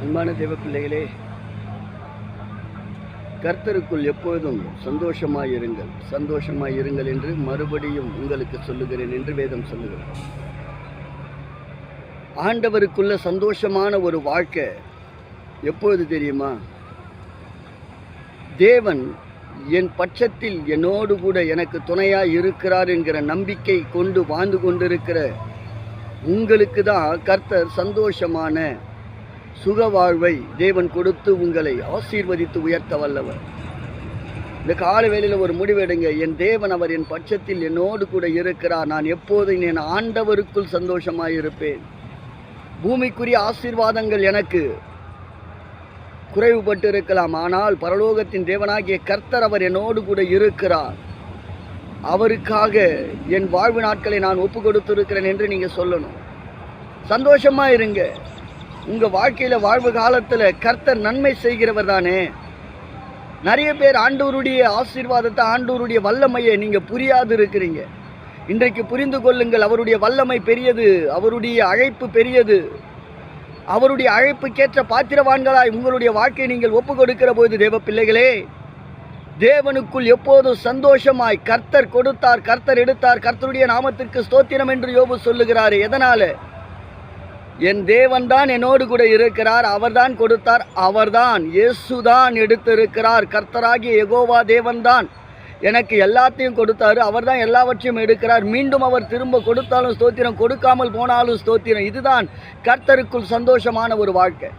அன்பான தேவ பிள்ளைகளே, கர்த்தருக்குள் எப்பொழுதும் சந்தோஷமாயிருங்கள் சந்தோஷமாயிருங்கள் என்று மறுபடியும் உங்களுக்கு சொல்லுகிறேன் என்று வேதம் சொல்லுகிறேன். ஆண்டவருக்குள்ள சந்தோஷமான ஒரு வாழ்க்கை எப்பொழுது தெரியுமா? தேவன் என் பட்சத்தில் என்னோடு கூட எனக்கு துணையாக இருக்கிறார் என்கிற நம்பிக்கை கொண்டு வாழ்ந்து கொண்டிருக்கிற உங்களுக்கு தான் கர்த்தர் சந்தோஷமான சுக வாழ்வை தேவன் கொடுத்து உங்களை ஆசீர்வதித்து உயர்த்த வல்லவர். இந்த கால வேளையில் ஒரு முடிவெடுங்க. என் தேவன் அவர் என் பட்சத்தில் என்னோடு கூட இருக்கிறார். நான் எப்போதும் என் ஆண்டவருக்குள் சந்தோஷமாயிருப்பேன். பூமிக்குரிய ஆசீர்வாதங்கள் எனக்கு குறைவுபட்டு இருக்கலாம், ஆனால் பரலோகத்தின் தேவனாகிய கர்த்தர் அவர் என்னோடு கூட இருக்கிறார். அவருக்காக என் வாழ்வு நாட்களை நான் ஒப்பு கொடுத்திருக்கிறேன் என்று நீங்கள் சொல்லணும். சந்தோஷமாக இருங்க. உங்கள் வாழ்க்கையில் வாழ்வு காலத்தில் கர்த்தர் நன்மை செய்கிறவர் தானே. நிறைய பேர் ஆண்டவருடைய ஆசீர்வாதத்தை, ஆண்டவருடைய வல்லமையை நீங்கள் புரியாது இருக்கிறீங்க. இன்றைக்கு புரிந்து கொள்ளுங்கள். அவருடைய வல்லமை பெரியது, அவருடைய அழைப்பு பெரியது. அவருடைய அழைப்புக்கேற்ற பாத்திரவான்களாய் உங்களுடைய வாழ்க்கையை நீங்கள் ஒப்பு கொடுக்கிற போது தேவ பிள்ளைகளே, தேவனுக்குள் எப்போதும் சந்தோஷமாய் கர்த்தர் கொடுத்தார், கர்த்தர் எடுத்தார், கர்த்தருடைய நாமத்திற்கு ஸ்தோத்திரம் என்று யோபு சொல்லுகிறார். எதனால? என் தேவன் தான் என்னோடு கூட இருக்கிறார், அவர்தான் கொடுத்தார், அவர்தான் இயேசுதான் எடுத்திருக்கிறார். கர்த்தராகிய யெகோவா தேவன்தான் எனக்கு எல்லாத்தையும் கொடுத்தாரு, அவர்தான் எல்லாவற்றையும் எடுக்கிறார். மீண்டும் அவர் திரும்ப கொடுத்தாலும் ஸ்தோத்திரம், கொடுக்காமல் போனாலும் ஸ்தோத்திரம். இதுதான் கர்த்தருக்குள் சந்தோஷமான ஒரு வாழ்க்கை.